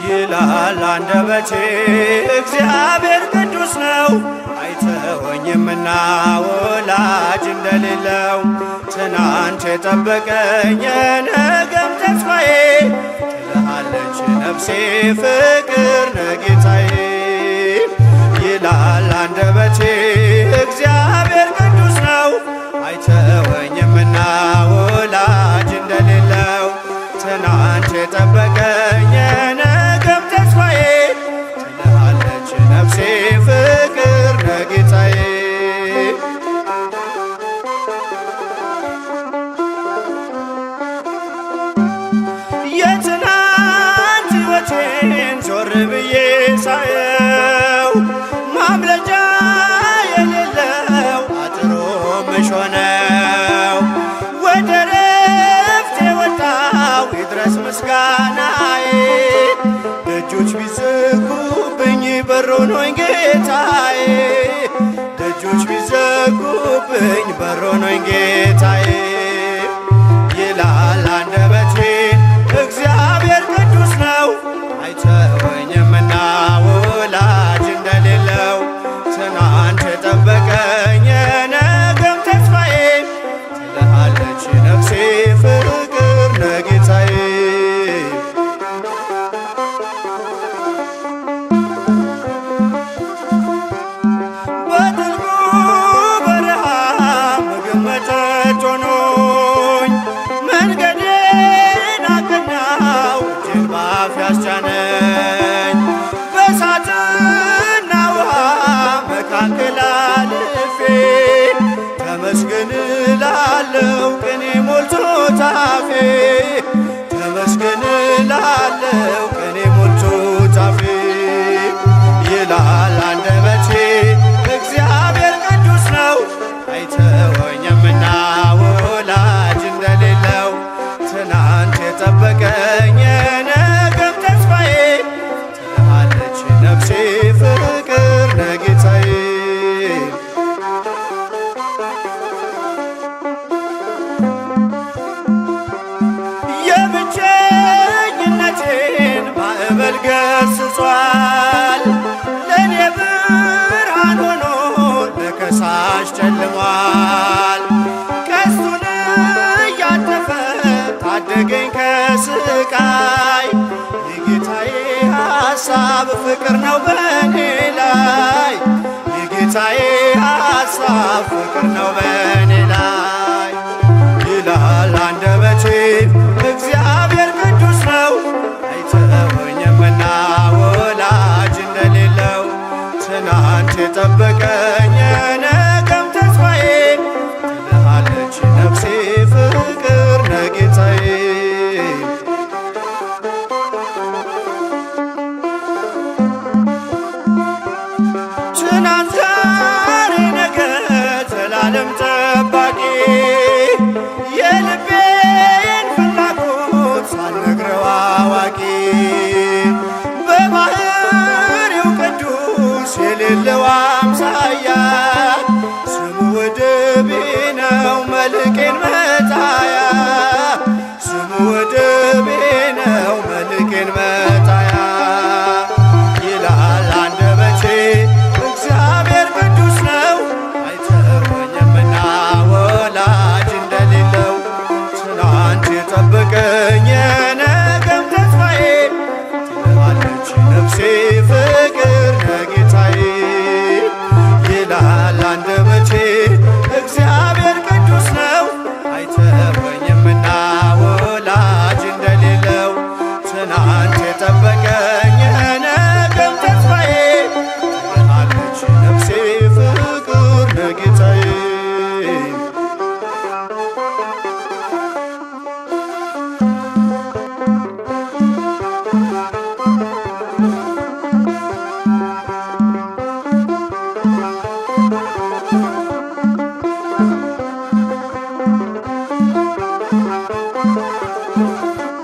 ይላል አንደበቴ እግዚአብሔር ቅዱስ ነው፣ አይተወኝምና ወላጅ እንደሌለው። ትናንት የጠበቀኝ የነገም ተስፋዬ፣ ትልሃለች ነፍሴ ፍቅር ነህ ጌታዬ። ይላል አንደበቴ እግዚአብሔር ቅዱስ ነው፣ አይተወኝምና ወላጅ እንደሌለው። ትናንት የጠበቀኝ የነገም ተስፋዬ፣ ትልሃለች ነፍሴ ፍቅር ነህ ጌታዬ። የትናንት ሕይወቴን ዞር ብዬ ሳየው፣ ማምለጫ የሌለው አጥሮ መሽ ሆነው። ወደ ረፍቴ ወጣው ይድረስ ምስጋናዬ፣ ደጆች ቢዘጉብኝ በሮን ሆይ ጌታዬ፣ ደጆች ቢዘጉብኝ በሮን ሆይ ጌታዬ። ይላል አንደበቴ እግዚአብሔር ቅዱስ ነው፣ አይተወኝምና ወላጅ እንደሌለው። ትናንት የጠበቀኝ የነገም ተስፋዬ፣ ትልሃለች ነፍሴ ፍቅር ነህ ጌታዬ። በጥልቁ በረሃ ምግብ መጠጥ ሆኖኝ፣ መንገዴን አቀናው እጄን በአፍ ያስጫነኝ። በእሳትና ውሃ መካከል አልፌ፣ ተመስገን እላለሁ ቅኔ ሞልቶት አፌ፣ ተመስገን እላለሁ ቅኔ ሞልቶት አፌ። ይላል አንደበቴ እግዚአብሔር ቅዱስ ነው፣ አይተወኝምና ወላጅ እንደሌለው። ትናንት የጠበቀኝ የነገም ተስፋዬ፣ ትልሃለች ነፍሴ ፍቅር ነህ ጌታዬ። የብቸኝነቴን ማዕበል ገስጿል፣ ለእኔ ብርሃን ሆኖ ለከሳሽ ጨልሟል። ቀስቱን እያጠፈ ታደገኝ ከስቃይ፣ የጌታዬ ሐሳብ ፍቅር ነው በእኔ ላይ፣ የጌታዬ ሐሳብ ፍቅር ነው በእኔ ላይ። ይላል አንደበቴ እግዚአብሔር ቅዱስ ነው፣ አይተወኝምና ወላጅ እንደሌለው። ትናንት የጠበቀኝ የነገም ተስፋዬ፣ ትልሃለች ነፍሴ ፍቅር ነህ ጌታዬ። ትናንት ዛሬ ነገ ዘላለም ጠባቂ፣ የልቤን ፍላጎት ሳልነግረው አዋቂ። በባህሪው ቅዱስ የሌለው አምሳያ፣